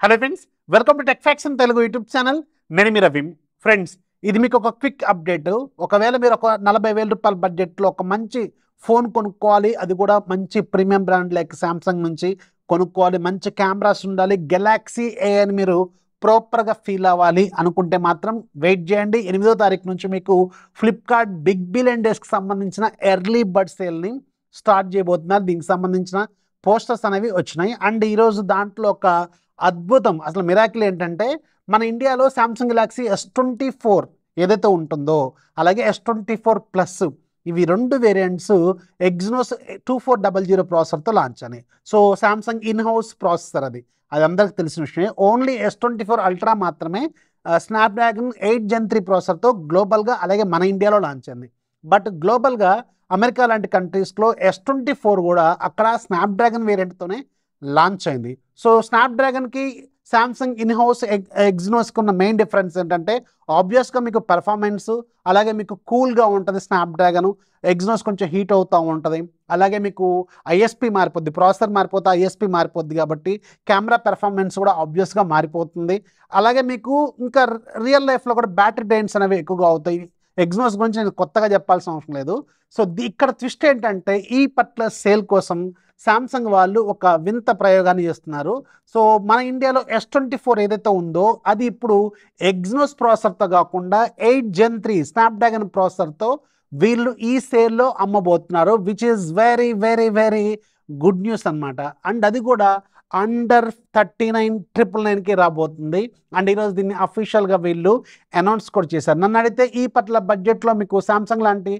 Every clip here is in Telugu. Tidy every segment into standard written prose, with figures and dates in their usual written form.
Hello friends, welcome to tech fax in Telugu YouTube channel. నేను మీ రవి. ఫ్రెండ్స్, ఇది మీకు ఒక క్విక్ అప్డేట్. ఒకవేళ మీరు ఒక 40,000 రూపాయల బడ్జెట్లో ఒక మంచి ఫోన్ కొనుక్కోవాలి, అది కూడా మంచి ప్రీమియం బ్రాండ్ లైక్ సామ్సంగ్ నుంచి కొనుక్కోవాలి, మంచి కెమెరాస్ ఉండాలి, గెలాక్సీ ఏ అని మీరు ప్రాపర్గా ఫీల్ అవ్వాలి అనుకుంటే మాత్రం వెయిట్ చేయండి. 8వ తారీఖు నుంచి మీకు ఫ్లిప్కార్ట్ బిగ్ బిలియన్ డేస్కి సంబంధించిన ఎర్లీ బర్డ్ సేల్ని స్టార్ట్ చేయబోతున్నారు. దీనికి సంబంధించిన పోస్టర్స్ అనేవి వచ్చినాయి. అండ్ ఈరోజు దాంట్లో ఒక అద్భుతం, అసలు మిరాకిల్ ఏంటంటే, మన ఇండియాలో సామ్సంగ్ గెలాక్సీ S24 ఏదైతే ఉంటుందో, అలాగే S24 ప్లస్, ఇవి రెండు వేరియంట్స్ ఎగ్జినోస్ 2400 ప్రాసెసర్తో లాంచ్ అని. So Samsung in house processor అది అందరికి తెలిసిన విషయమే. ఓన్లీ S24 అల్ట్రా మాత్రమే స్నాప్డ్రాగన్ 8 Gen 3 ప్రాసెసర్తో గ్లోబల్గా, అలాగే మన ఇండియాలో లాంచ్ అయింది. బట్ గ్లోబల్గా అమెరికా లాంటి కంట్రీస్లో S24 కూడా అక్కడ స్నాప్డ్రాగన్ వేరియంట్తోనే లాంచ్ అయింది. సో స్నాప్డ్రాగన్కి సామ్సంగ్ ఇన్ హౌస్ ఎగ్జినోస్కి ఉన్న మెయిన్ డిఫరెన్స్ ఏంటంటే, ఆబ్వియస్గా మీకు పెర్ఫార్మెన్స్, అలాగే మీకు కూల్గా ఉంటుంది. స్నాప్డ్రాగన్ ఎగ్జినోస్ కొంచెం హీట్ అవుతూ ఉంటుంది. అలాగే మీకు ఐఎస్పి మారిపోద్ది, ప్రాసెసర్ మారిపోతే ఐఎస్పి మారిపోద్ది, కాబట్టి కెమెరా పెర్ఫార్మెన్స్ కూడా ఆబ్వియస్గా మారిపోతుంది. అలాగే మీకు ఇంకా రియల్ లైఫ్లో కూడా బ్యాటరీ డ్రైన్స్ అనేవి ఎక్కువగా అవుతాయి. ఎగ్జినోస్ గురించి నేను కొత్తగా చెప్పాల్సిన అవసరం లేదు. సో ఇక్కడ ట్విస్ట్ ఏంటంటే, ఈ పర్టికులర్ సేల్ కోసం సామ్సంగ్ వాళ్ళు ఒక వింత ప్రయోగాన్ని చేస్తున్నారు. సో మన ఇండియాలో S24 ఏదైతే ఉందో అది ఇప్పుడు ఎగ్జినోస్ ప్రాసెసర్తో కాకుండా 8 Gen 3 స్నాప్డ్రాగన్ ప్రాసెసర్తో వీళ్ళు ఈ సేల్లో అమ్మబోతున్నారు, which is very very very good news అనమాట. అండ్ అది కూడా అండర్ 39,999కి రాబోతుంది. అండ్ ఈరోజు దీన్ని అఫీషియల్గా వీళ్ళు అనౌన్స్ కూడా చేశారు. నన్ను అడిగితే ఈ పట్ల బడ్జెట్లో మీకు సామ్సంగ్ లాంటి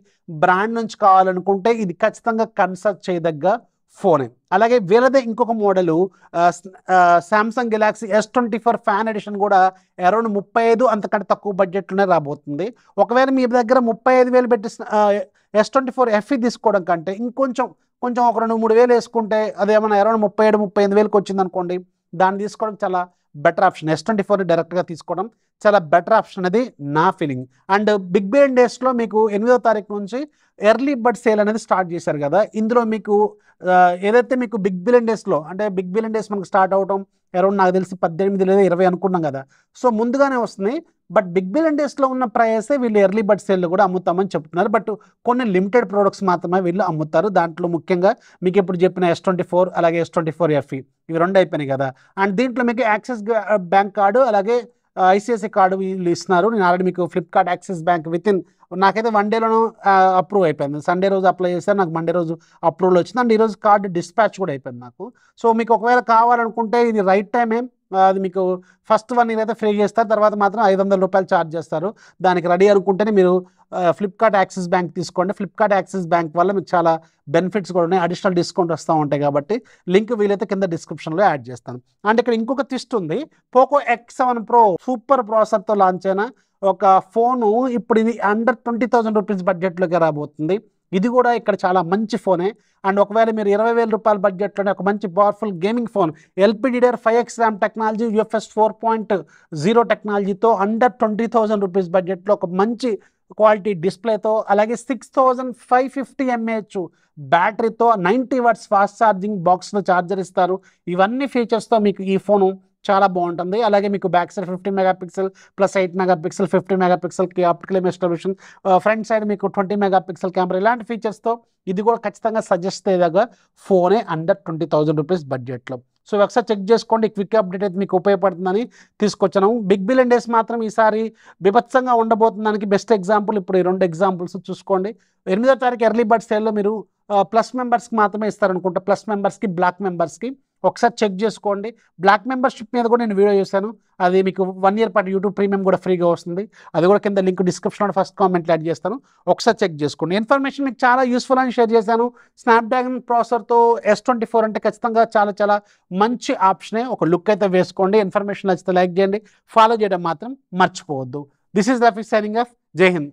బ్రాండ్ నుంచి కావాలనుకుంటే ఇది ఖచ్చితంగా కన్సల్ట్ చేయదగ్గ ఫోనే. అలాగే వీళ్ళదే ఇంకొక model Samsung Galaxy S24 fan edition కూడా అరౌండ్ 35 అంతకంటే తక్కువ బడ్జెట్లోనే రాబోతుంది. ఒకవేళ మీ దగ్గర 35,000 పెట్టి S24 FE తీసుకోవడం కంటే ఇంకొంచెం ఒక 2-3 వేలు వేసుకుంటే అదేమన్నా అరౌండ్ 37,000-38,000కి వచ్చింది అనుకోండి, దాన్ని తీసుకోవడం చాలా బెటర్ ఆప్షన్. S24 డైరెక్ట్గా తీసుకోవడం చాలా బెటర్ ఆప్షన్ అనేది నా ఫీలింగ్. అండ్ బిగ్ బిలియన్ డేస్లో మీకు 8వ తారీఖు నుంచి ఎర్లీ బర్డ్ సేల్ అనేది స్టార్ట్ చేశారు కదా. ఇందులో మీకు ఏదైతే మీకు బిగ్ బిలియన్ డేస్లో, అంటే బిగ్ బిలియన్ డేస్ మనకు స్టార్ట్ అవడం అరౌండ్ నాకు తెలిసి 18 లేదా 20 అనుకున్నాం కదా. సో ముందుగానే వస్తుంది. బట్ బిగ్ బిలియన్ డేస్లో ఉన్న ప్రైసే వీళ్ళు ఎర్లీ బర్డ్ సేల్లో కూడా అమ్ముతామని చెప్తున్నారు. బట్ కొన్ని లిమిటెడ్ ప్రోడక్ట్స్ మాత్రమే వీళ్ళు అమ్ముతారు. దాంట్లో ముఖ్యంగా మీకు ఇప్పుడు చెప్పిన S24 అలాగే S24 FE ఇవి రెండు అయిపోయినాయి కదా. అండ్ దీంట్లో మీకు యాక్సిస్ బ్యాంక్ కార్డు, అలాగే ICICI కార్డు వీళ్ళు ఇస్తున్నారు. నేను ఆల్రెడీ మీకు ఫ్లిప్కార్ట్ యాక్సిస్ బ్యాంక్ నాకైతే 1 డేలోనూ అప్రూవ్ అయిపోయింది. సండే రోజు అప్లై చేశాను, నాకు మండే రోజు అప్రూవల్ వచ్చింది. అండ్ ఈరోజు కార్డు డిస్పాచ్ కూడా అయిపోయింది నాకు. సో మీకు ఒకవేళ కావాలనుకుంటే ఇది రైట్ టైమే. అది మీకు ఫస్ట్ 1 ఇయర్ అయితే ఫ్రీ చేస్తారు, తర్వాత మాత్రం 500 రూపాయలు ఛార్జ్ చేస్తారు. దానికి రెడీ అనుకుంటేనే మీరు ఫ్లిప్కార్ట్ యాక్సిస్ బ్యాంక్ తీసుకోండి. ఫ్లిప్కార్ట్ యాక్సిస్ బ్యాంక్ వల్ల మీకు చాలా బెనిఫిట్స్ కూడా ఉన్నాయి, అడిషనల్ డిస్కౌంట్ వస్తూ ఉంటాయి. కాబట్టి లింక్ వీలైతే కింద డిస్క్రిప్షన్లో యాడ్ చేస్తాను. అండ్ ఇక్కడ ఇంకొక ట్విస్ట్ ఉంది. పోకో X7 Pro సూపర్ ప్రాసెసర్తో లాంచ్ అయిన ఒక ఫోను ఇప్పుడు ఇది అండర్ 20,000 రూపీస్ బడ్జెట్లోకి రాబోతుంది. ఇది కూడా ఇక్కడ చాలా మంచి ఫోనే. అండ్ ఒకవేళ మీరు 20,000 రూపాయల బడ్జెట్లోనే ఒక మంచి powerful gaming phone, LPDDR 5X RAM technology, UFS 4.0 టెక్నాలజీతో అండర్ 20,000 రూపీస్ బడ్జెట్లో ఒక మంచి క్వాలిటీ డిస్ప్లేతో, అలాగే 6550 mAh బ్యాటరీతో 90 వాట్స్ ఫాస్ట్ ఛార్జింగ్ బాక్స్లో ఛార్జర్ ఇస్తారు. ఇవన్నీ ఫీచర్స్తో మీకు ఈ ఫోను చాలా బాగుంటుంది. అలాగే మీకు back side 15 megapixel plus 8 megapixel 50 మెగాపిక్సెల్కి optical image stabilisation, front side మీకు 20 మెగాపిక్సెల్ కెమెరా, ఇలాంటి ఫీచర్స్తో ఇది కూడా ఖచ్చితంగా సజెస్ట్ అయ్యేలాగా ఫోనే అండర్ 20,000 రూపీస్ బడ్జెట్లో. సో ఒకసారి చెక్ చేసుకోండి. క్విక్ అప్డేట్ అయితే మీకు ఉపయోగపడుతుందని తీసుకొచ్చాను. బిగ్ బిలియన్ డేస్ మాత్రం ఈసారి బీభత్సంగా ఉండబోతుందానికి బెస్ట్ ఎగ్జాంపుల్ ఇప్పుడు ఈ 2 ఎగ్జాంపుల్స్ చూసుకోండి. 8వ తారీఖు ఎర్లీ బర్డ్ సేల్లో మీరు ప్లస్ మెంబర్స్కి మాత్రమే ఇస్తారనుకుంటా, ప్లస్ మెంబర్స్కి, బ్లాక్ మెంబర్స్కి ఒకసారి చెక్ చేసుకోండి. బ్లాక్ మెంబర్షిప్ మీద కూడా నేను వీడియో చేశాను, అది మీకు 1 ఇయర్ పాటు యూట్యూబ్ ప్రీమియం కూడా ఫ్రీగా వస్తుంది. అది కూడా కింద లింక్ డిస్క్రిప్షన్లో ఫస్ట్ కామెంట్లో యాడ్ చేస్తాను, ఒకసారి చెక్ చేసుకోండి. ఇన్ఫర్మేషన్ మీకు చాలా యూస్ఫుల్ అని షేర్ చేశాను. స్నాప్డ్రాగన్ ప్రాసెసర్తో S24 అంటే ఖచ్చితంగా చాలా చాలా మంచి ఆప్షనే. ఒక లుక్ అయితే వేసుకోండి. ఇన్ఫర్మేషన్ నచ్చితే లైక్ చేయండి, ఫాలో చేయడం మాత్రం మర్చిపోవద్దు. This is Rafi signing off. జై హింద్.